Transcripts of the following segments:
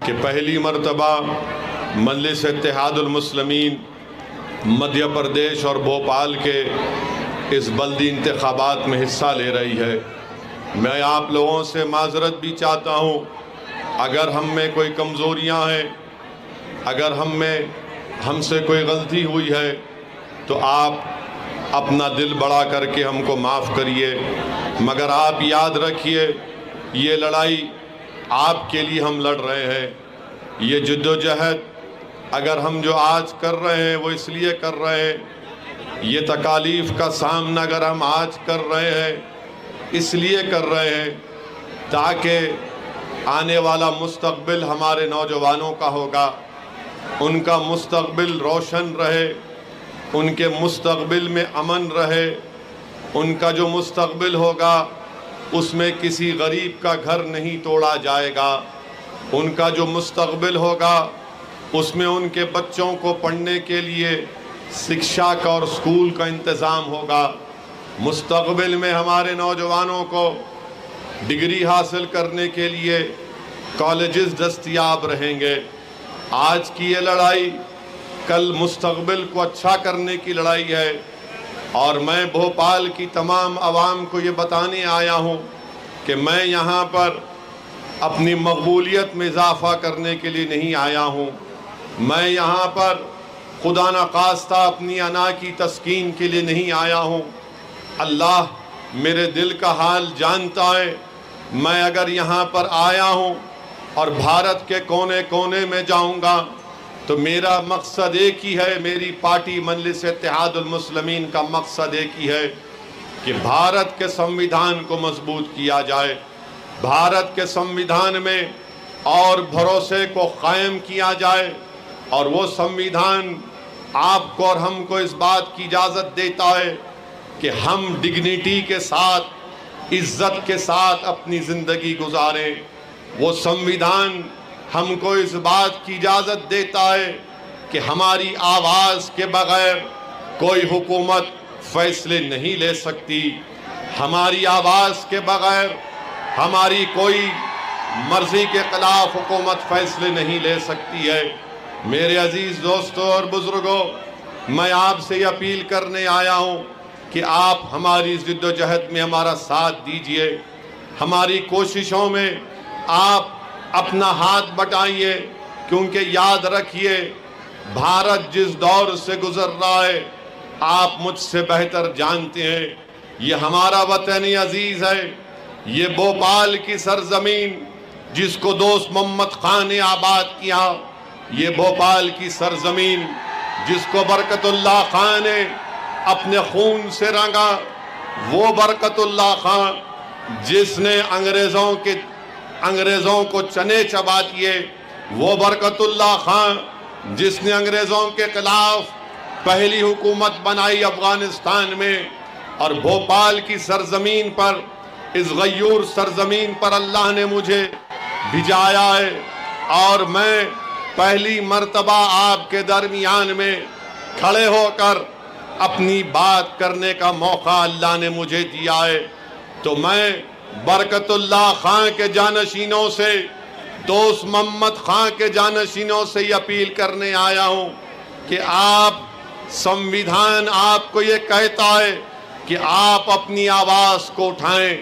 کہ پہلی مرتبہ مجلس اتحاد المسلمین مدھیہ پردیش اور بھوپال کے اس بلدی انتخابات میں حصہ لے رہی ہے۔ میں آپ لوگوں سے معذرت بھی چاہتا ہوں اگر ہم میں کوئی کمزوریاں ہیں، اگر ہم سے کوئی غلطی ہوئی ہے تو آپ اپنا دل بڑا کر کے ہم کو معاف کریے، مگر آپ یاد رکھیے یہ لڑائی آپ کے لیے ہم لڑ رہے ہیں۔ یہ جد و جہد اگر ہم جو آج کر رہے ہیں وہ اس لیے کر رہے ہیں، یہ تکالیف کا سامنا اگر ہم آج کر رہے ہیں اس لیے کر رہے ہیں تاکہ آنے والا مستقبل ہمارے نوجوانوں کا ہوگا، ان کا مستقبل روشن رہے، ان کے مستقبل میں امن رہے، ان کا جو مستقبل ہوگا اس میں کسی غریب کا گھر نہیں توڑا جائے گا، ان کا جو مستقبل ہوگا اس میں ان کے بچوں کو پڑھنے کے لیے شکشا کا اور اسکول کا انتظام ہوگا، مستقبل میں ہمارے نوجوانوں کو ڈگری حاصل کرنے کے لیے کالجز دستیاب رہیں گے۔ آج کی یہ لڑائی کل مستقبل کو اچھا کرنے کی لڑائی ہے، اور میں بھوپال کی تمام عوام کو یہ بتانے آیا ہوں کہ میں یہاں پر اپنی مقبولیت میں اضافہ کرنے کے لیے نہیں آیا ہوں، میں یہاں پر خدا نخواستہ اپنی انا کی تسکین کے لیے نہیں آیا ہوں۔ اللہ میرے دل کا حال جانتا ہے، میں اگر یہاں پر آیا ہوں اور بھارت کے کونے کونے میں جاؤں گا تو میرا مقصد ایک ہی ہے، میری پارٹی مجلس اتحاد المسلمین کا مقصد ایک ہی ہے کہ بھارت کے سنویدھان کو مضبوط کیا جائے، بھارت کے سنویدھان میں اور بھروسے کو قائم کیا جائے، اور وہ سنویدھان آپ کو اور ہم کو اس بات کی اجازت دیتا ہے کہ ہم ڈگنیٹی کے ساتھ، عزت کے ساتھ اپنی زندگی گزاریں۔ وہ سنویدھان ہم کو اس بات کی اجازت دیتا ہے کہ ہماری آواز کے بغیر کوئی حکومت فیصلے نہیں لے سکتی، ہماری آواز کے بغیر ہماری کوئی مرضی کے خلاف حکومت فیصلے نہیں لے سکتی ہے۔ میرے عزیز دوستوں اور بزرگوں، میں آپ سے یہ اپیل کرنے آیا ہوں کہ آپ ہماری جد و جہد میں ہمارا ساتھ دیجئے، ہماری کوششوں میں آپ اپنا ہاتھ بٹائیے، کیونکہ یاد رکھیے بھارت جس دور سے گزر رہا ہے آپ مجھ سے بہتر جانتے ہیں۔ یہ ہمارا وطن عزیز ہے، یہ بھوپال کی سرزمین جس کو دوست محمد خان نے آباد کیا، یہ بھوپال کی سرزمین جس کو برکت اللہ خان نے اپنے خون سے رنگا، وہ برکت اللہ خان جس نے انگریزوں کو چنے چبا دیے، وہ برکت اللہ خان جس نے انگریزوں کے خلاف پہلی حکومت بنائی افغانستان میں، اور بھوپال کی سرزمین پر، اس غیور سرزمین پر اللہ نے مجھے بھیجایا ہے، اور میں پہلی مرتبہ آپ کے درمیان میں کھڑے ہو کر اپنی بات کرنے کا موقع اللہ نے مجھے دیا ہے۔ تو میں برکت اللہ خان کے جانشینوں سے، دوست محمد خان کے جانشینوں سے یہ اپیل کرنے آیا ہوں کہ آپ، سنویدھان آپ کو یہ کہتا ہے کہ آپ اپنی آواز کو اٹھائیں۔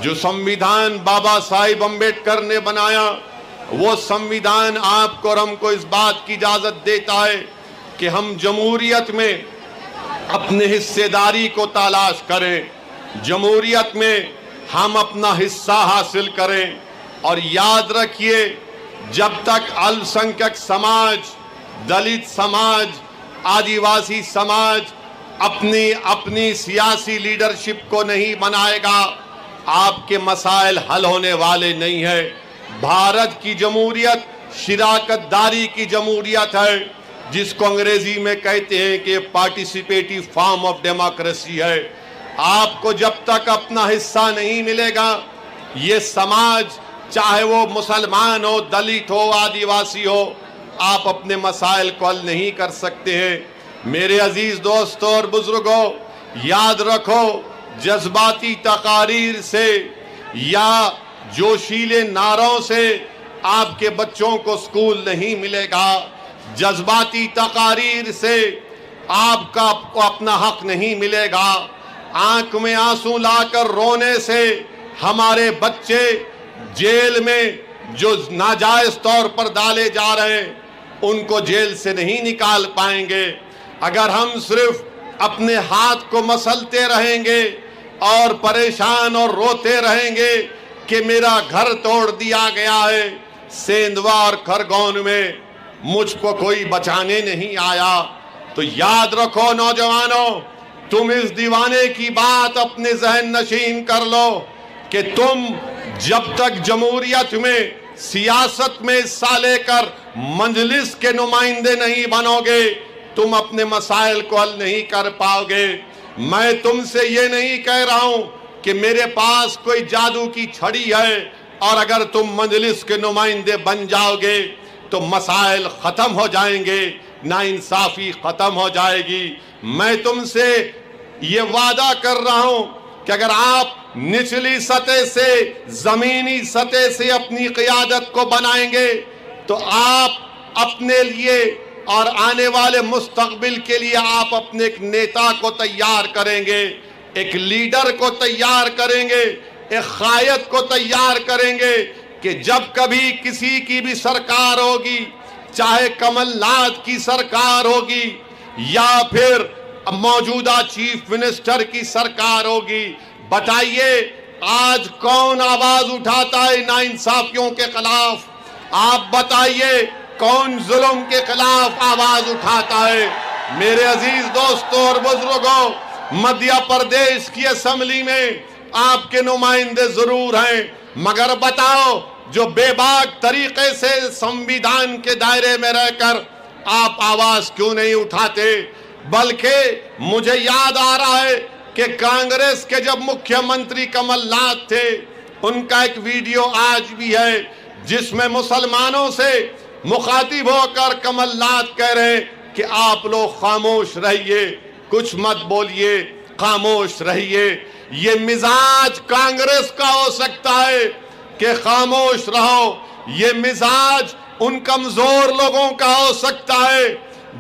جو سنویدھان بابا صاحب امبیڈکر نے بنایا، وہ سنویدھان آپ کو اور ہم کو اس بات کی اجازت دیتا ہے کہ ہم جمہوریت میں اپنے حصے داری کو تلاش کریں، جمہوریت میں ہم اپنا حصہ حاصل کریں، اور یاد رکھیے جب تک السنکھیک سماج، دلت سماج، آدیواسی سماج اپنی سیاسی لیڈرشپ کو نہیں بنائے گا، آپ کے مسائل حل ہونے والے نہیں ہیں۔ بھارت کی جمہوریت شراکت داری کی جمہوریت ہے، جس کو انگریزی میں کہتے ہیں کہ پارٹیسپیٹیو فارم آف ڈیموکریسی ہے۔ آپ کو جب تک اپنا حصہ نہیں ملے گا، یہ سماج چاہے وہ مسلمان ہو، دلت ہو، آدیواسی ہو، آپ اپنے مسائل کو حل نہیں کر سکتے ہیں۔ میرے عزیز دوستوں اور بزرگوں، یاد رکھو جذباتی تقاریر سے یا جوشیلے نعروں سے آپ کے بچوں کو سکول نہیں ملے گا، جذباتی تقاریر سے آپ کا اپنا حق نہیں ملے گا، آنکھ میں آنسو لا کر رونے سے ہمارے بچے جیل میں جو ناجائز طور پر ڈالے جا رہے ہیں ان کو جیل سے نہیں نکال پائیں گے۔ اگر ہم صرف اپنے ہاتھ کو مسلتے رہیں گے اور پریشان اور روتے رہیں گے کہ میرا گھر توڑ دیا گیا ہے، سیندوا اور کھرگون میں مجھ کو کوئی بچانے نہیں آیا، تو یاد رکھو نوجوانوں، تم اس دیوانے کی بات اپنے ذہن نشین کر لو کہ تم جب تک جمہوریت میں سیاست میں حصہ لے کر مجلس کے نمائندے نہیں بنو گے، تم اپنے مسائل کو حل نہیں کر پاؤ گے۔ میں تم سے یہ نہیں کہہ رہا ہوں کہ میرے پاس کوئی جادو کی چھڑی ہے اور اگر تم مجلس کے نمائندے بن جاؤ گے تو مسائل ختم ہو جائیں گے، ناانصافی ختم ہو جائے گی۔ میں تم سے یہ وعدہ کر رہا ہوں کہ اگر آپ نچلی سطح سے زمینی سطح سے اپنی قیادت کو بنائیں گے تو آپ اپنے لیے اور آنے والے مستقبل کے لیے آپ اپنے ایک نیتا کو تیار کریں گے، ایک لیڈر کو تیار کریں گے، ایک قائد کو تیار کریں گے کہ جب کبھی کسی کی بھی سرکار ہوگی، چاہے کمل ناتھ کی سرکار ہوگی یا پھر موجودہ چیف منسٹر کی سرکار ہوگی، بتائیے آج کون آواز اٹھاتا ہے ناانصافیوں کے خلاف؟ آپ بتائیے کون ظلم کے خلاف آواز اٹھاتا ہے؟ میرے عزیز دوستوں اور بزرگوں، مدھیہ پردیش کی اسمبلی میں آپ کے نمائندے ضرور ہیں، مگر بتاؤ جو بے باک طریقے سے سنویدھان کے دائرے میں رہ کر آپ آواز کیوں نہیں اٹھاتے؟ بلکہ مجھے یاد آ رہا ہے کہ کانگریس کے جب مکھیہ منتری کمل ناتھ تھے، ان کا ایک ویڈیو آج بھی ہے جس میں مسلمانوں سے مخاطب ہو کر کمل ناتھ کہہ رہے ہیں کہ آپ لوگ خاموش رہیے، کچھ مت بولیے، خاموش رہیے۔ یہ مزاج کانگریس کا ہو سکتا ہے کہ خاموش رہو، یہ مزاج ان کمزور لوگوں کا ہو سکتا ہے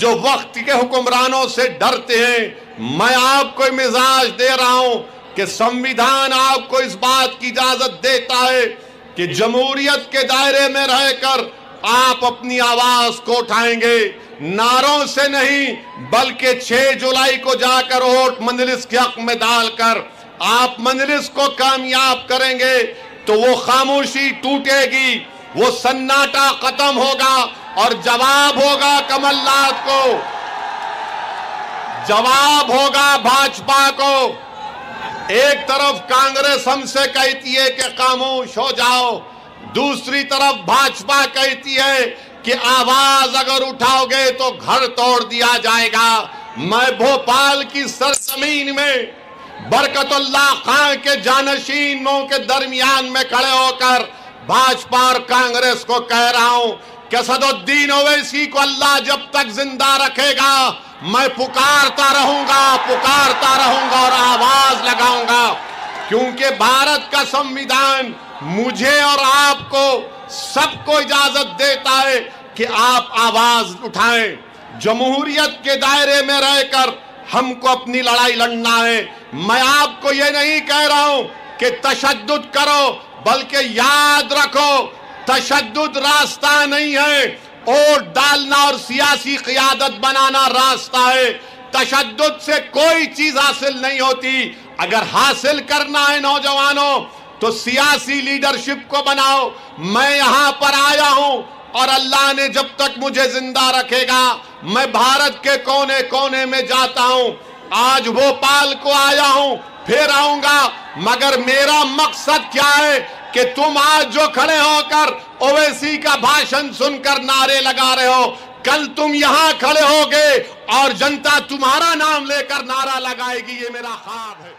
جو وقت کے حکمرانوں سے ڈرتے ہیں۔ میں آپ کو مزاج دے رہا ہوں کہ سنویدھان آپ کو اس بات کی اجازت دیتا ہے کہ جمہوریت کے دائرے میں رہ کر آپ اپنی آواز کو اٹھائیں گے، نعروں سے نہیں بلکہ 6 جولائی کو جا کر ووٹ مجلس کے حق میں ڈال کر آپ مجلس کو کامیاب کریں گے تو وہ خاموشی ٹوٹے گی، وہ سناٹا ختم ہوگا اور جواب ہوگا کمل ناتھ کو، جواب ہوگا بھاجپا کو۔ ایک طرف کانگریس ہم سے کہتی ہے کہ خاموش ہو جاؤ، دوسری طرف بھاجپا کہتی ہے کہ آواز اگر اٹھاؤ گے تو گھر توڑ دیا جائے گا۔ میں بھوپال کی سرزمین میں برکت اللہ خان کے جانشینوں کے درمیان میں کھڑے ہو کر بھاجپا اور کانگریس کو کہہ رہا ہوں کہ اسد الدین اویسی کو اللہ جب تک زندہ رکھے گا میں پکارتا رہوں گا اور آواز لگاؤں گا، کیونکہ بھارت کا سنویدھان مجھے اور آپ کو سب کو اجازت دیتا ہے کہ آپ آواز اٹھائیں۔ جمہوریت کے دائرے میں رہ کر ہم کو اپنی لڑائی لڑنا ہے۔ میں آپ کو یہ نہیں کہہ رہا ہوں کہ تشدد کرو، بلکہ یاد رکھو تشدد راستہ نہیں ہے، ووٹ ڈالنا اور سیاسی قیادت بنانا راستہ ہے۔ تشدد سے کوئی چیز حاصل نہیں ہوتی۔ اگر حاصل کرنا ہے نوجوانوں تو سیاسی لیڈرشپ کو بناؤ۔ میں یہاں پر آیا ہوں اور اللہ نے جب تک مجھے زندہ رکھے گا میں بھارت کے کونے کونے میں جاتا ہوں۔ آج بھوپال کو آیا ہوں، پھر آؤں گا، مگر میرا مقصد کیا ہے کہ تم آج جو کھڑے ہو کر اویسی کا بھاشن سن کر نعرے لگا رہے ہو، کل تم یہاں کھڑے ہوگے اور جنتا تمہارا نام لے کر نعرہ لگائے گی۔ یہ میرا خواب ہے۔